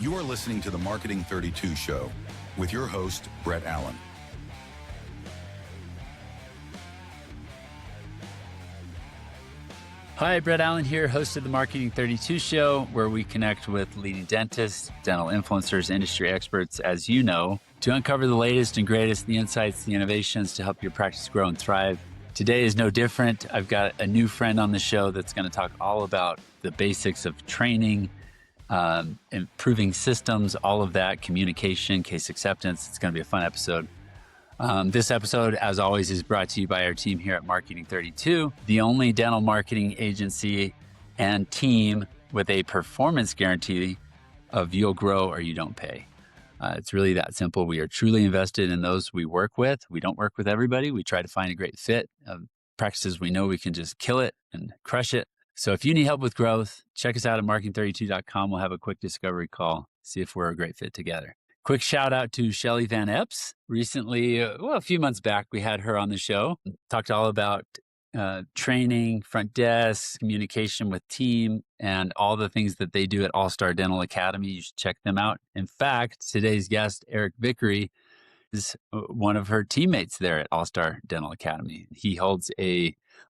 You are listening to the Marketing 32 Show with your host, Brett Allen. Hi, Brett Allen here, host of the Marketing 32 Show, where we connect with leading dentists, dental influencers, industry experts, as you know, to uncover the latest and greatest, the insights, the innovations to help your practice grow and thrive. Today is no different. I've got a new friend on the show that's going to talk all about the basics of training, improving systems, all of that, communication, case acceptance. It's going to be a fun episode. This episode, as always, is brought to you by our team here at Marketing 32, the only dental marketing agency and team with a performance guarantee of you'll grow or you don't pay. It's really that simple. We are truly invested in those we work with. We don't work with everybody. We try to find a great fit of practices we know we can just kill it and crush it. So if you need help with growth, check us out at marketing32.com. We'll have a quick discovery call, see if we're a great fit together. Quick shout out to Shelly Van Epps. Recently, a few months back, we had her on the show. Talked all about training, front desk, communication with team, and all the things that they do at All-Star Dental Academy. You should check them out. In fact, today's guest, Eric Vickery, is one of her teammates there at All-Star Dental Academy. He holds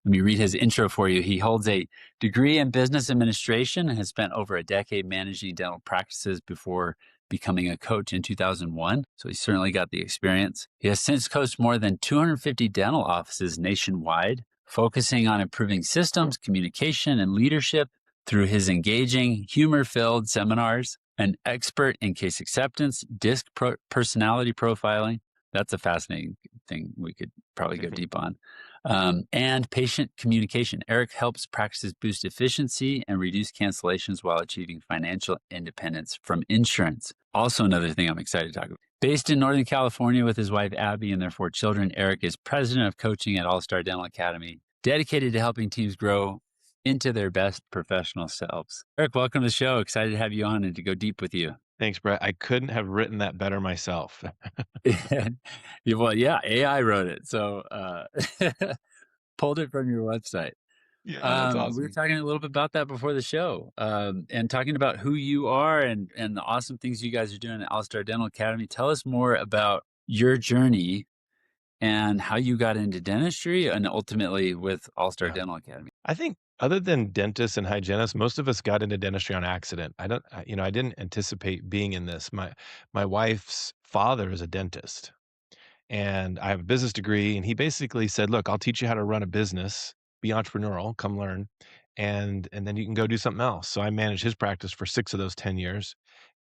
let me read his intro for you. He holds a degree in business administration and has spent over a decade managing dental practices before becoming a coach in 2001. So he's certainly got the experience. He has since coached more than 250 dental offices nationwide, focusing on improving systems, communication, and leadership through his engaging, humor-filled seminars. An expert in case acceptance, DISC personality profiling. That's a fascinating thing we could probably go deep on. And patient communication. Eric helps practices boost efficiency and reduce cancellations while achieving financial independence from insurance. Also another thing I'm excited to talk about. Based in Northern California with his wife, Abby, and their 4 children, Eric is president of coaching at All-Star Dental Academy, dedicated to helping teams grow into their best professional selves. Eric, welcome to the show. Excited to have you on and to go deep with you. Thanks, Brett. I couldn't have written that better myself. Well, yeah, AI wrote it. So pulled it from your website. Yeah, that's awesome. We were talking a little bit about that before the show, and talking about who you are and the awesome things you guys are doing at All-Star Dental Academy. Tell us more about your journey and how you got into dentistry and ultimately with All-Star Dental Academy. I think other than dentists and hygienists, most of us got into dentistry on accident. I didn't anticipate being in this. My wife's father is a dentist, and I have a business degree, and he basically said, "Look, I'll teach you how to run a business, be entrepreneurial, come learn, and then you can go do something else." So I managed his practice for 6 of those 10 years.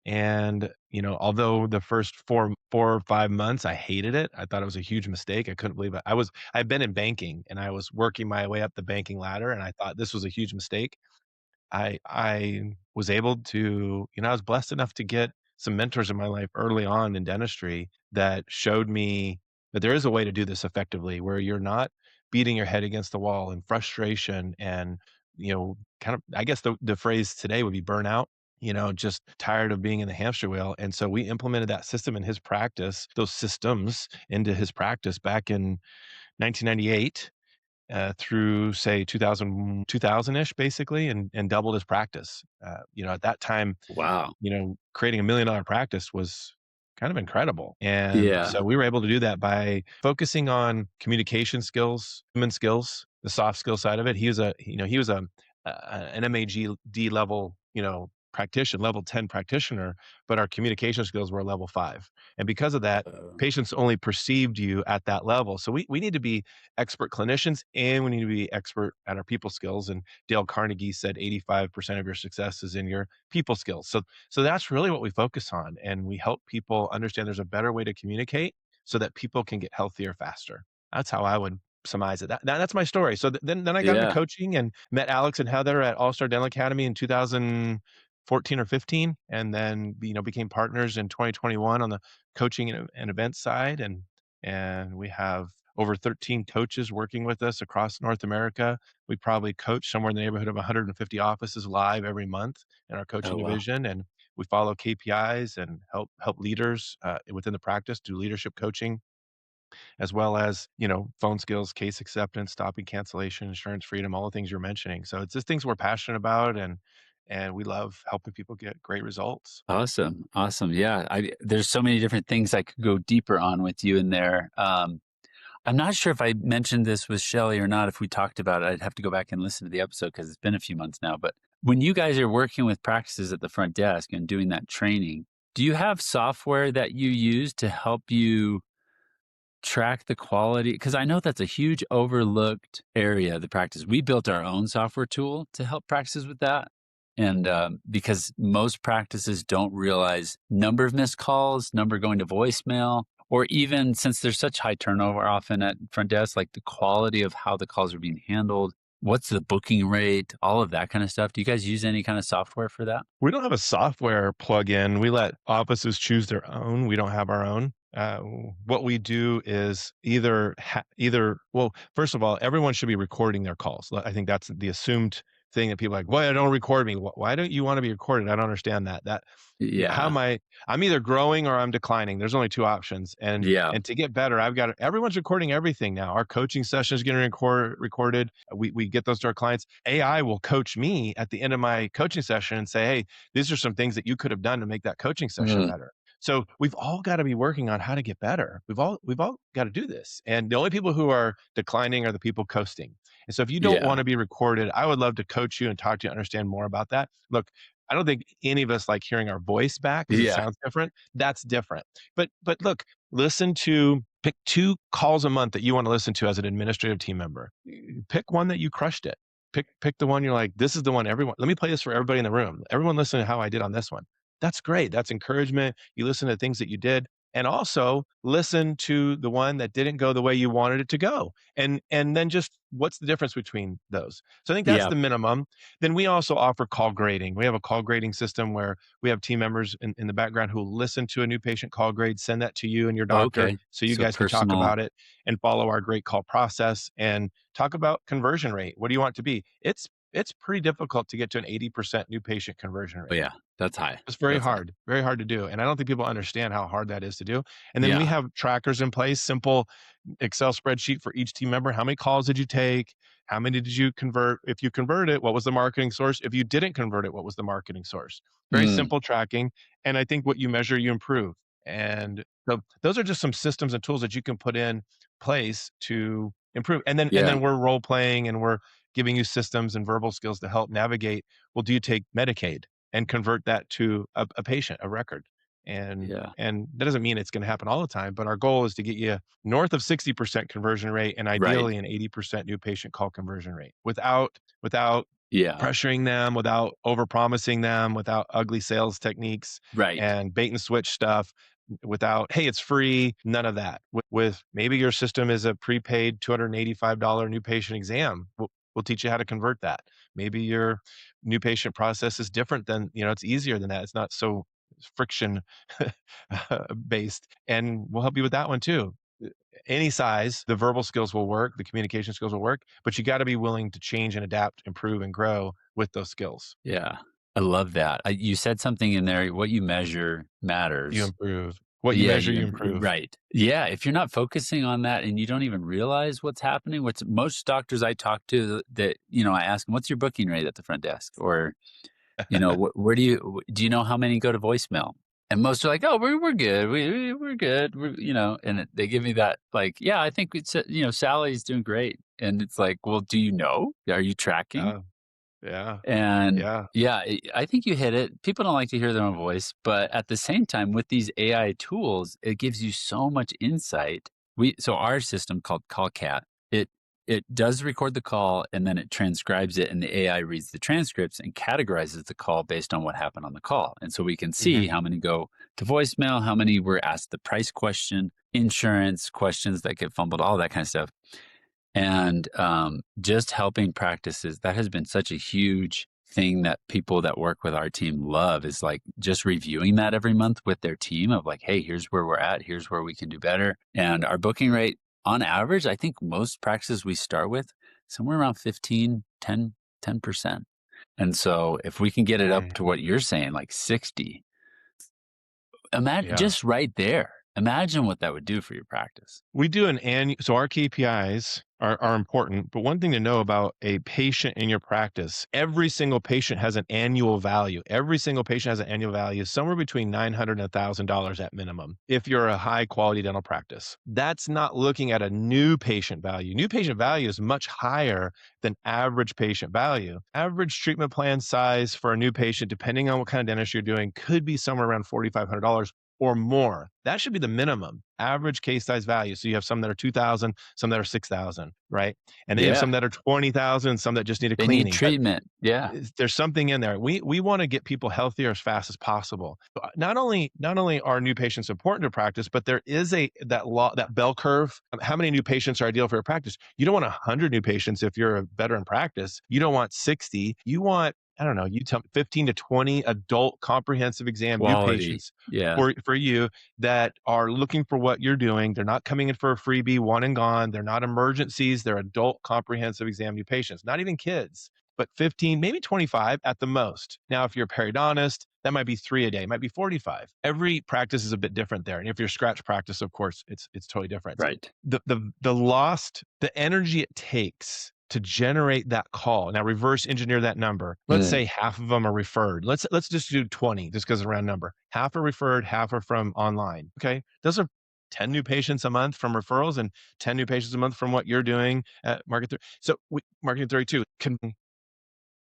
And, although the first 4 or 5 months, I hated it. I thought it was a huge mistake. I couldn't believe it. I'd been in banking, and I was working my way up the banking ladder, and I thought this was a huge mistake. I was able to, I was blessed enough to get some mentors in my life early on in dentistry that showed me that there is a way to do this effectively, where you're not beating your head against the wall in frustration and, kind of, I guess the phrase today would be burnout. Just tired of being in the hamster wheel. And so we implemented that system in his practice, those systems into his practice back in 1998, through say 2000-ish basically, and doubled his practice. At that time, Wow. creating $1 million practice was kind of incredible. And Yeah. so we were able to do that by focusing on communication skills, human skills, the soft skill side of it. He was an MAGD level, practitioner, level 10 practitioner, but our communication skills were level 5. And because of that, patients only perceived you at that level. So we need to be expert clinicians, and we need to be expert at our people skills. And Dale Carnegie said 85% of your success is in your people skills. So that's really what we focus on. And we help people understand there's a better way to communicate so that people can get healthier faster. That's how I would surmise it. That's my story. So then I got into coaching and met Alex and Heather at All-Star Dental Academy in 2014 or 15, and then became partners in 2021 on the coaching and event side. And we have over 13 coaches working with us across North America. We probably coach somewhere in the neighborhood of 150 offices live every month in our coaching division. And we follow KPIs and help leaders within the practice do leadership coaching, as well as, phone skills, case acceptance, stopping cancellation, insurance freedom, all the things you're mentioning. So it's just things we're passionate about. and we love helping people get great results. Awesome. Awesome. Yeah. There's so many different things I could go deeper on with you in there. I'm not sure if I mentioned this with Shelly or not. If we talked about it, I'd have to go back and listen to the episode because it's been a few months now. But when you guys are working with practices at the front desk and doing that training, do you have software that you use to help you track the quality? Because I know that's a huge overlooked area of the practice. We built our own software tool to help practices with that. And because most practices don't realize number of missed calls, number going to voicemail, or even since there's such high turnover often at front desk, like the quality of how the calls are being handled, what's the booking rate, all of that kind of stuff. Do you guys use any kind of software for that? We don't have a software plugin. We let offices choose their own. We don't have our own. What we do is well, first of all, everyone should be recording their calls. I think that's the assumed thing that people are like, why don't record me? Why don't you want to be recorded? I don't understand that. How Yeah. am I'm either growing or I'm declining. There's only two options. And Yeah. to get better, everyone's recording everything now. Our coaching sessions getting recorded. We get those to our clients. AI will coach me at the end of my coaching session and say, hey, these are some things that you could have done to make that coaching session Mm, better. So we've all got to be working on how to get better. We've all got to do this. And the only people who are declining are the people coasting. And so if you don't want yeah. to be recorded, I would love to coach you and talk to you, understand more about that. Look, I don't think any of us like hearing our voice back because it Yeah. sounds different. That's different. But look, pick 2 calls a month that you want to listen to as an administrative team member. Pick one that you crushed it. Pick the one you're like, this is the one everyone. Let me play this for everybody in the room. Everyone listen to how I did on this one. That's great. That's encouragement. You listen to things that you did and also listen to the one that didn't go the way you wanted it to go. And then just what's the difference between those? So I think that's Yeah. the minimum. Then we also offer call grading. We have a call grading system where we have team members in the background who will listen to a new patient call grade, send that to you and your doctor Okay. so you So guys can talk personal. about it and follow our great call process and talk about conversion rate. What do you want it to be? It's pretty difficult to get to an 80% new patient conversion Oh, rate. yeah. That's high. It's That's high. very hard to do, and I don't think people understand how hard that is to do, and then we Yeah. have trackers in place, simple Excel spreadsheet for each team member. How many calls did you take? How many did you convert? If you converted, what was the marketing source? If you didn't convert it, what was the marketing source? Very Mm, simple tracking, and I think what you measure, you improve, and so those are just some systems and tools that you can put in place to improve, and then yeah. we're role playing, and we're giving you systems and verbal skills to help navigate, well, do you take Medicaid? And convert that to a patient, a record. And Yeah. and that doesn't mean it's gonna happen all the time, but our goal is to get you north of 60% conversion rate and Right. ideally an 80% new patient call conversion rate without Yeah. pressuring them, without overpromising them, without ugly sales techniques Right. and bait and switch stuff, without, "Hey, it's free," none of that. With maybe your system is a prepaid $285 new patient exam. We'll teach you how to convert that. Maybe your new patient process is different than, it's easier than that. It's not so friction based, and we'll help you with that one too. Any size, the verbal skills will work, the communication skills will work, but you got to be willing to change and adapt, improve, and grow with those skills. Yeah. I love that. You said something in there, what you measure You matters. improve. What you Yeah, measure, you improve. right. Yeah, if you're not focusing on that and you don't even realize what's happening, what's most doctors I talk to that, I ask them, "What's your booking rate at the front desk?" Or, where do you know how many go to voicemail? And most are like, "Oh, we're good. We're good." They give me that like, "Yeah, I think it's Sally's doing great." And it's like, "Well, do you know? Are you tracking?" Yeah, yeah, And yeah. yeah, I think you hit it. People don't like to hear their own voice, but at the same time, with these AI tools, it gives you so much insight. So our system called CallCat, it it does record the call and then it transcribes it, and the AI reads the transcripts and categorizes the call based on what happened on the call. And so we can see Mhm. how many go to voicemail, how many were asked the price question, insurance questions that get fumbled, all that kind of stuff. And just helping practices, that has been such a huge thing that people that work with our team love is like just reviewing that every month with their team of like, hey, here's where we're at, here's where we can do better. And our booking rate on average, I think most practices we start with somewhere around 15, 10%. And so if we can get it up Mm, to what you're saying, like 60, imagine yeah. just right there. Imagine what that would do for your practice. We do an annual, so our KPIs are important, but one thing to know about a patient in your practice, every single patient has an annual value. Every single patient has an annual value somewhere between $900 and $1,000 at minimum. If you're a high quality dental practice, that's not looking at a new patient value. New patient value is much higher than average patient value. Average treatment plan size for a new patient, depending on what kind of dentistry you're doing, could be somewhere around $4,500 or more. That should be the minimum average case size value. So you have some that are 2,000, some that are 6,000, right? And then you have Yeah. some that are 20,000, some that just need a They need cleaning. But treatment. Yeah. there's something in there. We want to get people healthier as fast as possible. Not only are new patients important to practice, but there is that bell curve. How many new patients are ideal for your practice? You don't want 100 new patients if you're a veteran practice. You don't want 60. You want, I don't know, you tell 15 to 20 adult comprehensive exam new Quality. patients Yeah. for you that are looking for what you're doing. They're not coming in for a freebie, one and gone. They're not emergencies. They're adult comprehensive exam new patients, not even kids, but 15, maybe 25 at the most. Now, if you're a periodontist, that might be 3 a day, might be 45. Every practice is a bit different there. And if you're scratch practice, of course, it's totally different. Right. The energy it takes to generate that call. Now reverse engineer that number. Let's say half of them are referred. Let's just do 20, just because it's a round number. Half are referred, half are from online. Okay. Those are 10 new patients a month from referrals and 10 new patients a month from what you're doing at Marketing 32 can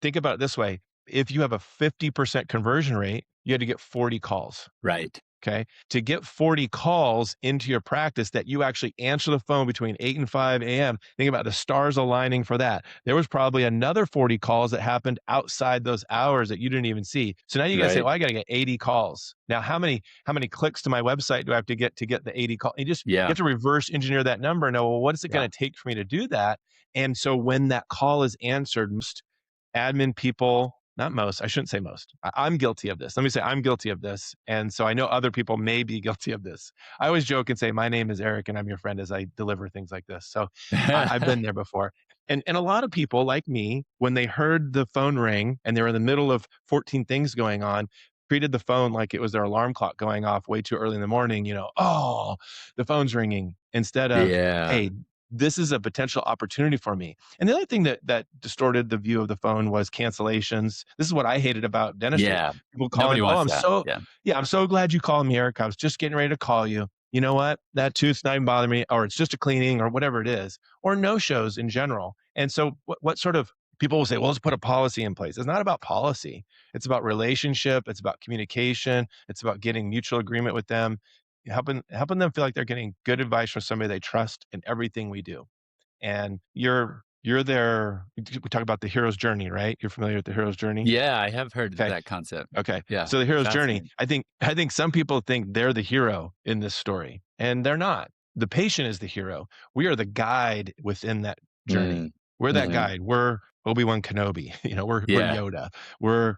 think about it this way. If you have a 50% conversion rate, you had to get 40 calls. Right. Okay. To get 40 calls into your practice that you actually answer the phone between 8 and 5 a.m., think about the stars aligning for that. There was probably another 40 calls that happened outside those hours that you didn't even see. So now you got to say, Right. well, I got to get 80 calls. Now, how many clicks to my website do I have to get the 80 calls? You Yeah. have to reverse engineer that number and know, well, what is it going to take for me to do that? And so when that call is answered, most admin people, not most, I shouldn't say most. I'm guilty of this. Let me say I'm guilty of this. And so I know other people may be guilty of this. I always joke and say, my name is Eric and I'm your friend as I deliver things like this. So I've been there before. And a lot of people like me, when they heard the phone ring and they were in the middle of 14 things going on, treated the phone like it was their alarm clock going off way too early in the morning, oh, the phone's ringing, instead of, Yeah. hey, this is a potential opportunity for me. And the other thing that distorted the view of the phone was cancellations. This is what I hated about dentistry. Yeah. People Nobody calling, wants that. Yeah. I'm so glad you called me, Eric. I was just getting ready to call you. You know what? That tooth's not even bothering me, or it's just a cleaning, or whatever it is, or no shows in general. And so what sort of people will say, well, let's put a policy in place. It's not about policy. It's about relationship. It's about communication. It's about getting mutual agreement with them, helping them feel like they're getting good advice from somebody they trust in everything we do. And you're there. We talk about the hero's journey, right? You're familiar with the hero's journey? Yeah. I have heard of Okay. that concept. Okay. Yeah. So the hero's journey, Fascinating. I think some people think they're the hero in this story, and they're not. The patient is the hero. We are the guide within that journey. Mm. We're that Mhm. guide. We're Obi-Wan Kenobi. we're Yeah. Yoda. We're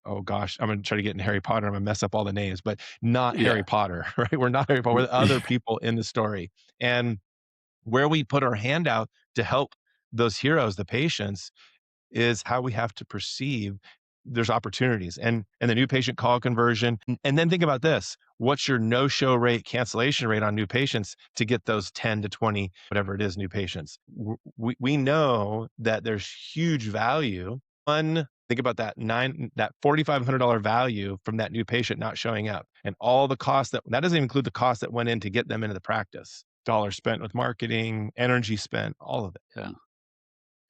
oh gosh, I'm gonna try to get in Harry Potter. I'm gonna mess up all the names, but not Yeah. Harry Potter, right? We're not Harry Potter. We're the other people in the story. And where we put our hand out to help those heroes, the patients, is how we have to perceive there's opportunities and the new patient call conversion. And then think about this. What's your no-show rate, cancellation rate on new patients to get those 10 to 20, whatever it is, new patients? We know that there's huge value. Think about that $4,500 value from that new patient not showing up, and all the costs that doesn't even include the cost that went in to get them into the practice. Dollars spent with marketing, energy spent, all of it. Yeah.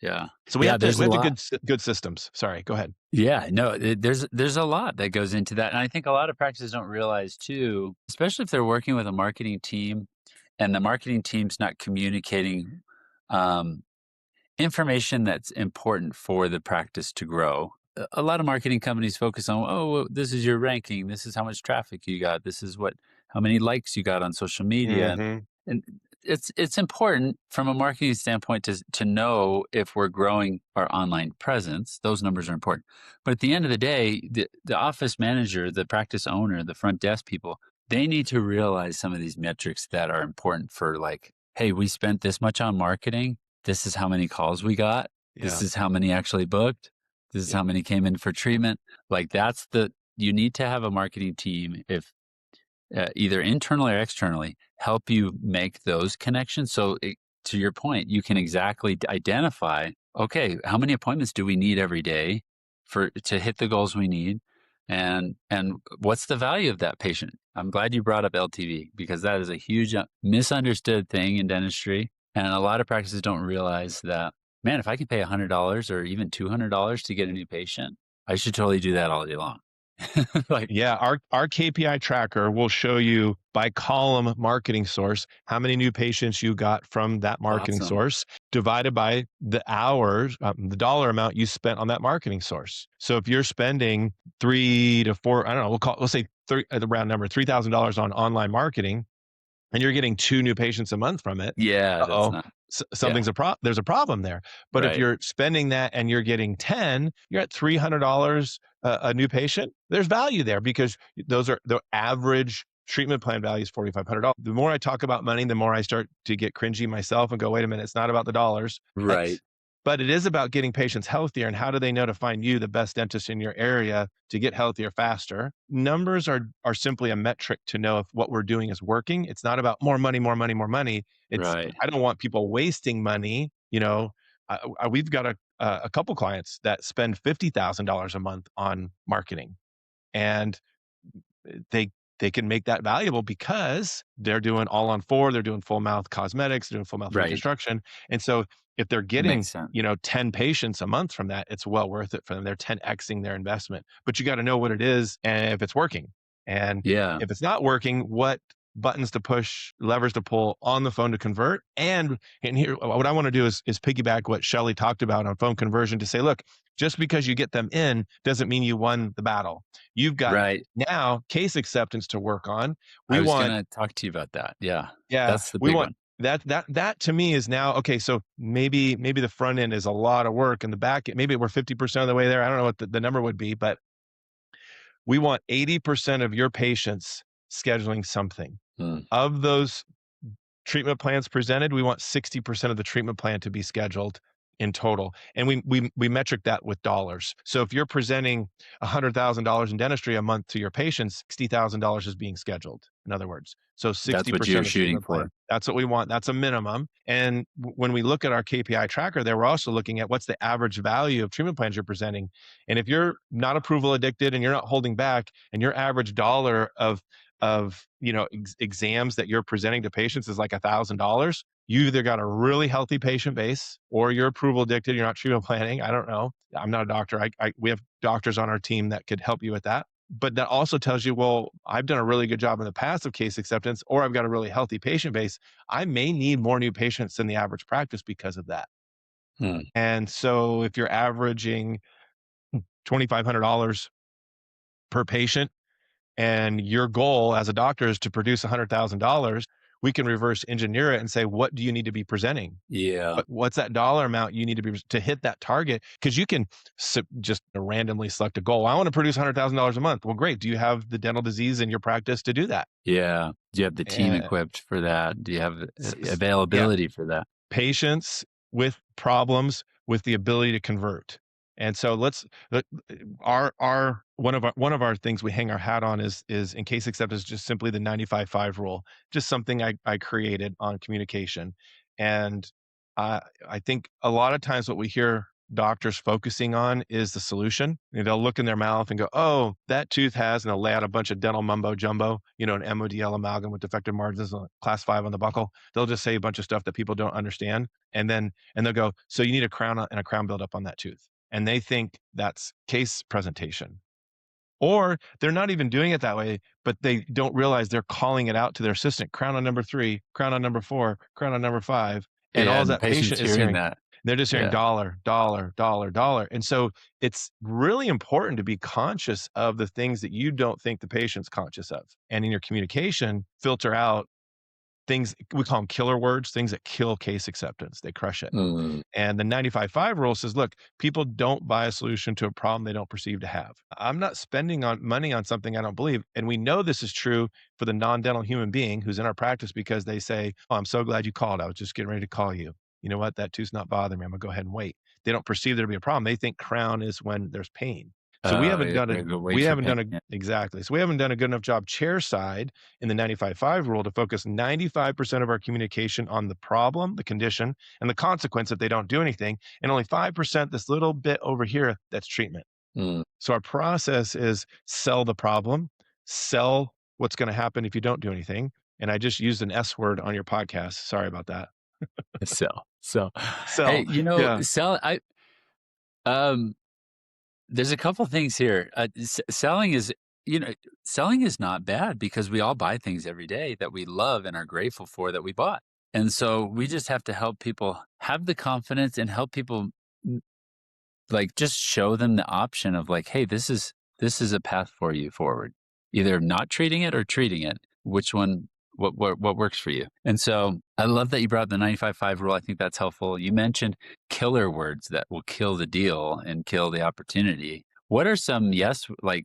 Yeah. So we Yeah. have to There's a lot. good systems. Sorry, go ahead. Yeah, no, there's a lot that goes into that. And I think a lot of practices don't realize too, especially if they're working with a marketing team and the marketing team's not communicating um, information that's important for the practice to grow. A lot of marketing companies focus on, oh, well, this is your ranking, this is how much traffic you got, this is how many likes you got on social media, Mhm. and it's important from a marketing standpoint to know if we're growing our online presence. Those numbers are important, but at the end of the day, the office manager, the practice owner, the front desk people, they need to realize some of these metrics that are important for, like, hey, we spent this much on marketing. This is how many calls we got. This Yeah. is how many actually booked. This is Yeah. how many came in for treatment. Like, you need to have a marketing team. either internally or externally, help you make those connections. So, to your point, you can exactly identify, okay, how many appointments do we need every day for to hit the goals we need, and what's the value of that patient? I'm glad you brought up LTV because that is a huge misunderstood thing in dentistry, and a lot of practices don't realize that. Man, if I can pay $100 or even $200 to get a new patient, I should totally do that all day long. Like, Yeah, our KPI tracker will show you by column marketing source how many new patients you got from that marketing awesome. source divided by the hours, the dollar amount you spent on that marketing source. So if you're spending 3 to 4, I don't know, let's say the round number, $3,000 on online marketing, and you're getting 2 new patients a month from it, Yeah, that's uh-oh, not yeah, something's there's a problem there. But if right, you're spending that and you're getting 10, you're at $300 a new patient. There's value there because those are the average treatment plan value is $4,500. The more I talk about money, the more I start to get cringy myself and go, wait a minute, it's not about the dollars. right, But it is about getting patients healthier, and how do they know to find you, the best dentist in your area, to get healthier faster? Numbers are simply a metric to know if what we're doing is working. It's not about more money, more money, more money. It's right, I don't want people wasting money. We've got a couple clients that spend $50,000 a month on marketing, and they they can make that valuable because they're doing all on four, they're doing full mouth cosmetics, they're doing full mouth right. reconstruction. And so if they're It getting, makes sense. 10 patients a month from that, it's well worth it for them. They're 10xing their investment. But you got to know what it is and if it's working. And Yeah, if it's not working, what buttons to push, levers to pull on the phone to convert. And here what I want to do is piggyback what Shelly talked about on phone conversion to say, look, just because you get them in doesn't mean you won the battle. You've got right. now case acceptance to work on. I We was want gonna talk to you about that. Yeah, yeah, that's the we big want one. that to me is now okay. So maybe the front end is a lot of work and the back end, maybe we're 50% of the way there. I don't know what the number would be, but we want 80% of your patients scheduling something. Mm, Of those treatment plans presented, we want 60% of the treatment plan to be scheduled in total. And we metric that with dollars. So if you're presenting $100,000 in dentistry a month to your patients, $60,000 is being scheduled, in other words. So that's what you're 60% of the shooting treatment for. plan. That's what we want. That's a minimum. And when we look at our KPI tracker there, we're also looking at what's the average value of treatment plans you're presenting. And if you're not approval addicted and you're not holding back and your average dollar of exams that you're presenting to patients is like $1,000, you either got a really healthy patient base or you're approval addicted, you're not treatment planning. I don't know, I'm not a doctor. We have doctors on our team that could help you with that, but that also tells you, well, I've done a really good job in the past of case acceptance, or I've got a really healthy patient base. I may need more new patients than the average practice because of that. Hmm. And so if you're averaging $2,500 per patient and your goal as a doctor is to produce $100,000, we can reverse engineer it and say, what do you need to be presenting? Yeah, What's that dollar amount you need to be to hit that target? Because you can just randomly select a goal. I want to produce $100,000 a month. Well, great. Do you have the dental disease in your practice to do that? yeah. Do you have the team And equipped for that? Do you have yeah, availability for that? patients with problems with the ability to convert. And so our one of our things we hang our hat on is in case acceptance just simply the 95-5 rule, just something I created on communication. And I think a lot of times what we hear doctors focusing on is the solution. They'll look in their mouth and go, "Oh, that tooth has," and they'll lay out a bunch of dental mumbo jumbo, an MODL amalgam with defective margins, class 5 on the buckle. They'll just say a bunch of stuff that people don't understand, and they'll go, "So you need a crown and a crown buildup on that tooth," and they think that's case presentation. Or they're not even doing it that way, but they don't realize they're calling it out to their assistant, crown on number 3, crown on number 4, crown on number 5, and Yeah, all and the that patient's patient is hearing hearing, that. they're just hearing Yeah. dollar, dollar, dollar, dollar. And so it's really important to be conscious of the things that you don't think the patient's conscious of. And in your communication, filter out things we call them killer words, things that kill case acceptance. They crush it. Mm, And the 95-5 rule says, look, people don't buy a solution to a problem they don't perceive to have. I'm not spending on money on something I don't believe. And we know this is true for the non-dental human being who's in our practice because they say, "Oh, I'm so glad you called. I was just getting ready to call you. You know what? That tooth's not bothering me. I'm gonna go ahead and wait." They don't perceive there to be a problem. They think crown is when there's pain. So we haven't done Or go we wait for haven't pain. done a Yeah. exactly. So we haven't done a good enough job chair side in the 95-5 rule to focus 95% of our communication on the problem, the condition, and the consequence if they don't do anything, and only 5% this little bit over here that's treatment. Mm. So our process is sell the problem, sell what's going to happen if you don't do anything. And I just used an S word on your podcast. Sorry about that. So, hey, Sell. Yeah. um, there's a couple things here. Selling is, you know, selling is not bad because we all buy things every day that we love and are grateful for that we bought. And so we just have to help people have the confidence and help people like just show them the option of like, hey, this is a path for you forward. Either not treating it or treating it. Which one what works for you? And so I love that you brought up the 95-5 rule. I think that's helpful. You mentioned killer words that will kill the deal and kill the opportunity. What are some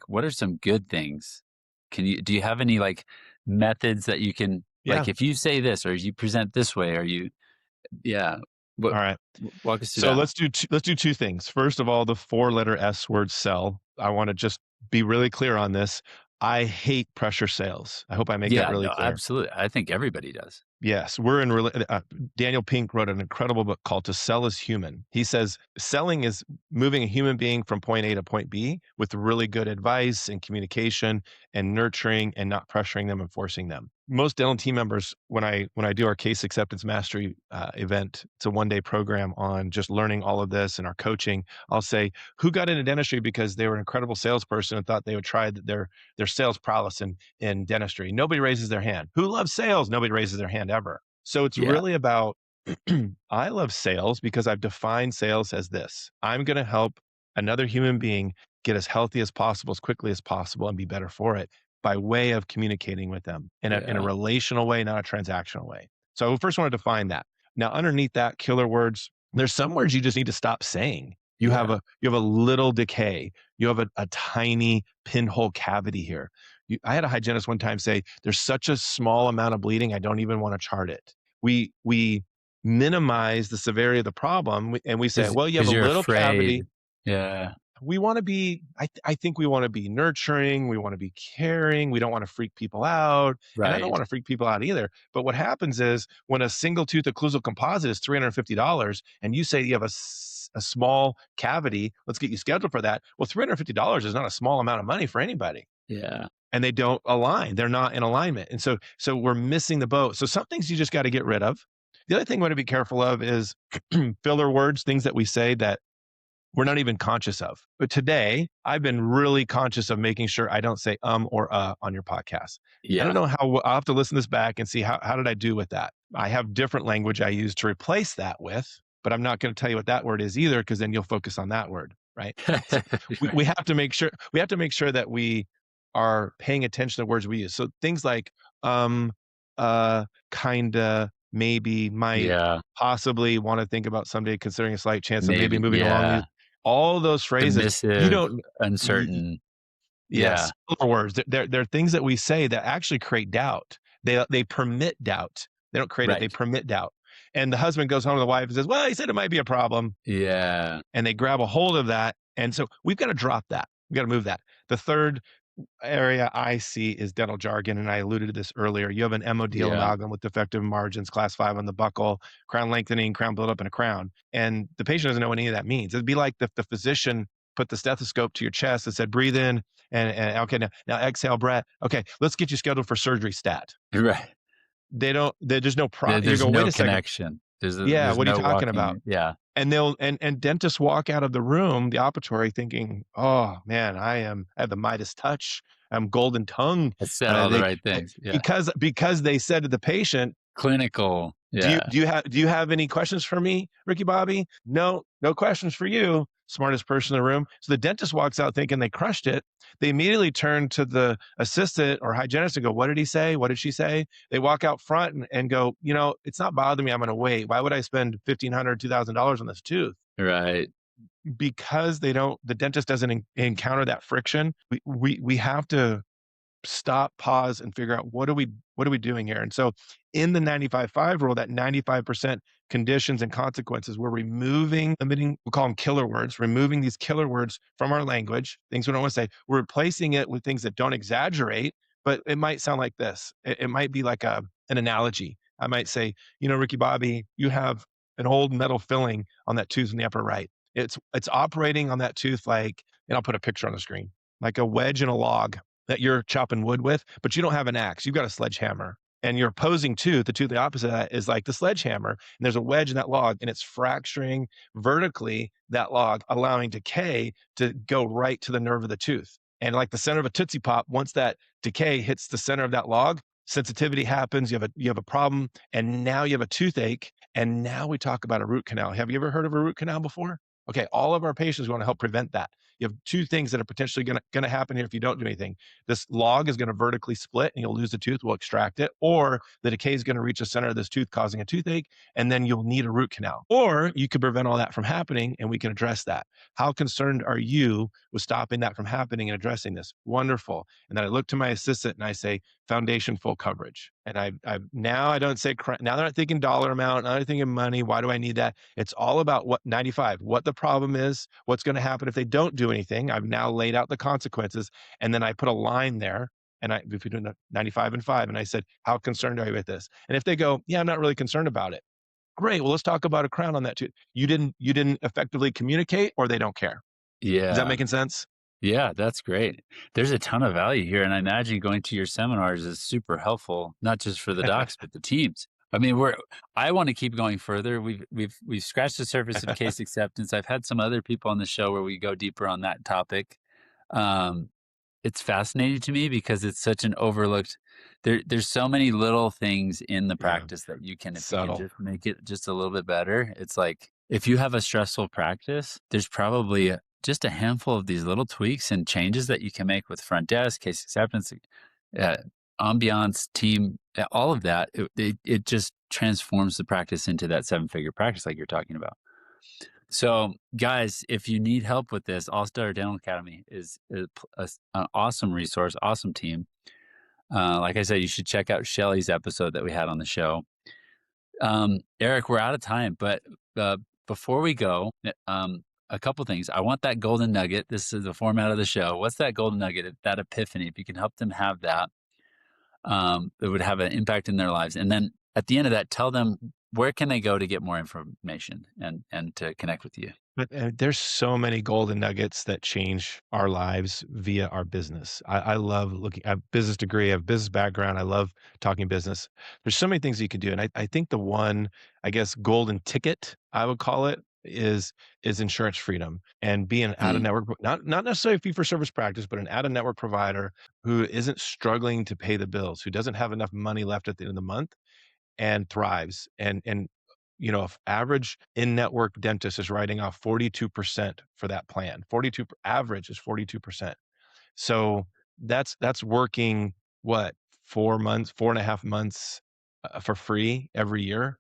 what are some good things? Do you have any like methods that you can Yeah. like if you say this or you present this way or yeah, what All right. walk us through So that? let's do two things. First of all, the four-letter S word sell. I want to just be really clear on this. I hate pressure sales. I hope I make that Yeah, really no, clear. absolutely. I think everybody does. Yes, Daniel Pink wrote an incredible book called To Sell is Human. He says selling is moving a human being from point A to point B with really good advice and communication and nurturing and not pressuring them and forcing them. Most dental team members, when I do our case acceptance mastery event, it's a 1-day program on just learning all of this and our coaching. I'll say, who got into dentistry because they were an incredible salesperson and thought they would try their sales prowess in dentistry? Nobody raises their hand. Who loves sales? Nobody raises their hand ever. So it's Yeah, really about I love sales because I've defined sales as this. I'm going to help another human being get as healthy as possible, as quickly as possible, and be better for it by way of communicating with them in a yeah, relational way, not a transactional way. So I first want to define that. Now, underneath that, killer words, there's some words you just need to stop saying. yeah, You have a little decay. You have a tiny pinhole cavity here. I had a hygienist one time say, "There's such a small amount of bleeding, I don't even want to chart it." We minimize the severity of the problem, and we say, "Well, you have because a you're little cavity." afraid. Yeah, We want to be. I think we want to be nurturing. We want to be caring. We don't want to freak people out, and I don't right. want to freak people out either. But what happens is when a single tooth occlusal composite is $350, and you say you have a small cavity, let's get you scheduled for that. Well, $350 is not a small amount of money for anybody, Yeah, and they don't align. They're not in alignment. And so we're missing the boat. So some things you just got to get rid of. The other thing we want to be careful of is filler words, things that we say that we're not even conscious of. But today, I've been really conscious of making sure I don't say or on your podcast. I don't yeah, know how I'll have to listen this back and see how did I do with that. I have different language I use to replace that with, but I'm not going to tell you what that word is either because then you'll focus on that word, right? So we right. have to make sure that we are paying attention to the words we use. So things like kinda, maybe, might, Yeah, possibly, want to think about someday considering a slight chance of maybe maybe. moving along these Yeah, all those phrases, you submissive, don't y uncertain. Yeah, yes, filler words. They're things that we say that actually create doubt. They permit doubt. They don't create it, they right. permit doubt. And the husband goes home to the wife and says, "Well, he said it might be a problem." Yeah, And they grab a hold of that, and so we've gotta drop that. We gotta move that. The 3rd area I see is dental jargon, and I alluded to this earlier. You have an MODL yeah, amalgam with defective margins, class 5 on the buccal, crown lengthening, crown buildup, and a crown. And the patient doesn't know what any of that means. It'd be like the physician put the stethoscope to your chest and said, "Breathe in and okay, now exhale, breath. Okay, let's get you scheduled for surgery stat." right. They don't. There's no you There's go, "Wait no a second. connection. There's Yeah, there's what are you no talking about?" walking. Yeah, And they'll and dentists walk out of the room, the operatory, thinking, "Oh man, I have the Midas touch. I'm golden tongue." I said all the They right things. Yeah, because they said to the patient, clinical. Yeah, "Do you have any questions for me, Ricky Bobby?" "No, no questions for you." Smartest person in the room. So the dentist walks out thinking they crushed it. They immediately turn to the assistant or hygienist and go, "What did he say? What did she say?" They walk out front and go, "It's not bothering me. I'm going to wait. Why would I spend $1,500, $2,000 on this tooth?" right. Because the dentist doesn't encounter that friction. We have to stop, pause, and figure out what are we doing here. And so in the 95-5 rule, that 95% conditions and consequences. We're removing limiting, we call them killer words, removing these killer words from our language, things we don't want to say. We're replacing it with things that don't exaggerate, but it might sound like this. It might be like an analogy. I might say, Ricky Bobby, you have an old metal filling on that tooth in the upper right. It's operating on that tooth like, and I'll put a picture on the screen, like a wedge in a log that you're chopping wood with, but you don't have an axe. You've got a sledgehammer. And your opposing tooth, the tooth the opposite of that, is like the sledgehammer. And there's a wedge in that log, and it's fracturing vertically that log, allowing decay to go right to the nerve of the tooth. And like the center of a Tootsie Pop, once that decay hits the center of that log, sensitivity happens. You have a problem, and now you have a toothache. And now we talk about a root canal. Have you ever heard of a root canal before? Okay, all of our patients want to help prevent that. You have two things that are potentially going to happen here if you don't do anything. This log is going to vertically split and you'll lose the tooth. We'll extract it. Or the decay is going to reach the center of this tooth, causing a toothache, and then you'll need a root canal. Or you could prevent all that from happening and we can address that. How concerned are you with stopping that from happening and addressing this? Wonderful. And then I look to my assistant and I say, foundation full coverage. And I've now I don't say, now they're not thinking dollar amount, now they're thinking money. Why do I need that? It's all about what 95, what the problem is, what's going to happen if they don't do anything. I've now laid out the consequences. And then I put a line there and between 95 and 5. And I said, how concerned are you with this? And if they go, yeah, I'm not really concerned about it. Great. Well, let's talk about a crown on that too. You didn't effectively communicate, or they don't care. Is that Yeah. making sense? Yeah, that's great. There's a ton of value here, and I imagine going to your seminars is super helpful, not just for the docs, but the teams. I mean, I want to keep going further. We've scratched the surface of case acceptance. I've had some other people on the show where we go deeper on that topic. Um, it's fascinating to me because it's such an overlooked. There's so many little things in the Yeah. practice that you can, if you can Subtle. just make it just a little bit better. It's like if you have a stressful practice, there's probably just a handful of these little tweaks and changes that you can make with front desk, case acceptance, uh, ambiance, team, all of that. It just transforms the practice into that 7-figure practice, like you're talking about. So, guys, if you need help with this, All Star Dental Academy is an awesome resource, awesome team. Like I said, you should check out Shelly's episode that we had on the show. Eric, we're out of time, but before we go, a couple things. I want that golden nugget. This is the format of the show. What's that golden nugget? That epiphany. If you can help them have that, it would have an impact in their lives. And then at the end of that, tell them where can they go to get more information and to connect with you. But there's so many golden nuggets that change our lives via our business. I love looking. I have a business degree, I have a business background. I love talking business. There's so many things you can do, and I think the one, I guess, golden ticket I would call it is insurance freedom and being an out of Mm. network, not necessarily a fee for service practice, but an out of network provider who isn't struggling to pay the bills, who doesn't have enough money left at the end of the month and thrives. And if average in-network dentist is writing off 42% for that plan, 42 average is 42%. So that's working what, 4 months, 4.5 months for free every year,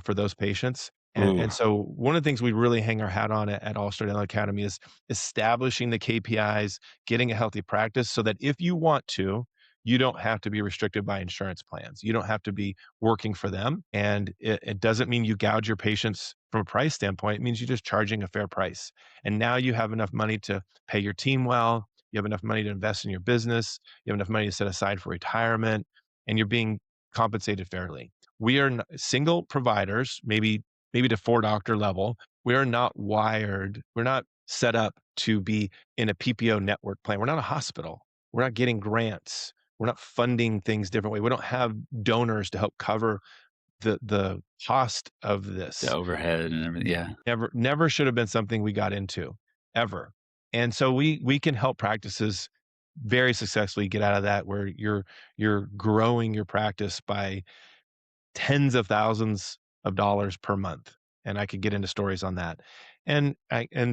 for those patients. Ooh, And so one of the things we really hang our hat on at All Star Dental Academy is establishing the KPIs, getting a healthy practice so that if you want to, you don't have to be restricted by insurance plans. You don't have to be working for them. And it doesn't mean you gouge your patients from a price standpoint. It means you're just charging a fair price. And now you have enough money to pay your team well. You have enough money to invest in your business. You have enough money to set aside for retirement, and you're being compensated fairly. We are single providers, maybe to 4 doctor level. We are not wired. We're not set up to be in a PPO network plan. We're not a hospital. We're not getting grants. We're not funding things differently. We don't have donors to help cover the cost of the this. overhead and everything. Yeah. Never should have been something we got into, ever. And so we can help practices very successfully get out of that, where you're growing your practice by tens of thousands of dollars per month. And I could get into stories on that. And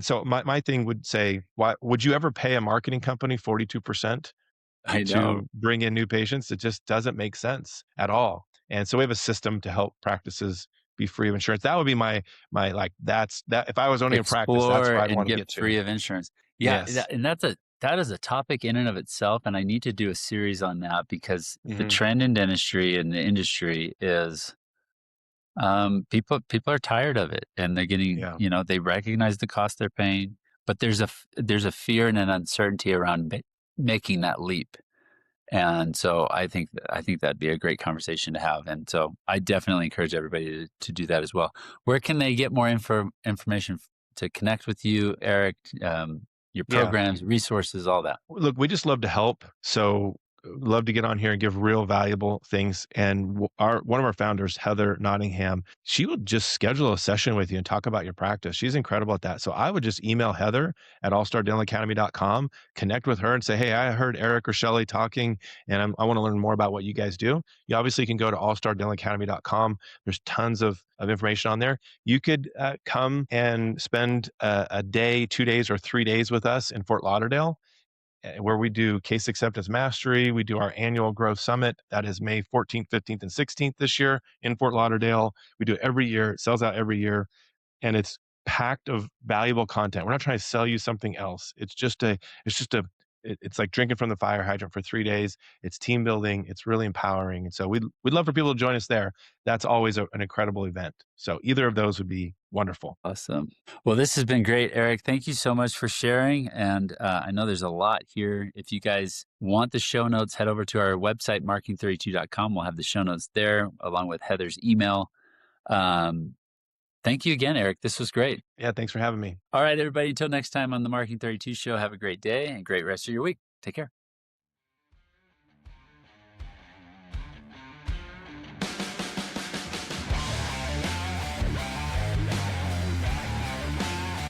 so my thing would say, why would you ever pay a marketing company 42% I know. to bring in new patients? It just doesn't make sense at all. And so we have a system to help practices be free of insurance. That would be my like, that's that. If I was owning a practice, that's Explore where I'd and want to get get to. free of insurance. Yeah, Yes. and that is a topic in and of itself, and I need to do a series on that because the Hmm. trend in dentistry and the industry is People are tired of it, and they're getting, Yeah. they recognize the cost they're paying, but there's a fear and an uncertainty around making that leap. And so I think that'd be a great conversation to have. And so I definitely encourage everybody to do that as well. Where can they get more information to connect with you, Eric? Your Yeah. programs, resources, all that. Look, we just love to help. So love to get on here and give real valuable things. And our one of our founders, Heather Nottingham, she will just schedule a session with you and talk about your practice. She's incredible at that. So I would just email Heather at allstardentalacademy.com, connect with her and say, hey, I heard Eric or Shelly talking and I want to learn more about what you guys do. You obviously can go to allstardentalacademy.com. There's tons of information on there. You could come and spend a day, 2 days, or 3 days with us in Fort Lauderdale, where we do case acceptance mastery. We do our annual growth summit. That is May 14th, 15th, and 16th this year in Fort Lauderdale. We do it every year. It sells out every year. And it's packed of valuable content. We're not trying to sell you something else. It's like drinking from the fire hydrant for 3 days. It's team building. It's really empowering. And so we'd love for people to join us there. That's always an incredible event. So either of those would be wonderful. Awesome. Well, this has been great, Eric. Thank you so much for sharing. And I know there's a lot here. If you guys want the show notes, head over to our website, marketing32.com. We'll have the show notes there along with Heather's email. Thank you again, Eric. This was great. Yeah, thanks for having me. All right, everybody. Until next time on the Marketing 32 show, have a great day and great rest of your week. Take care.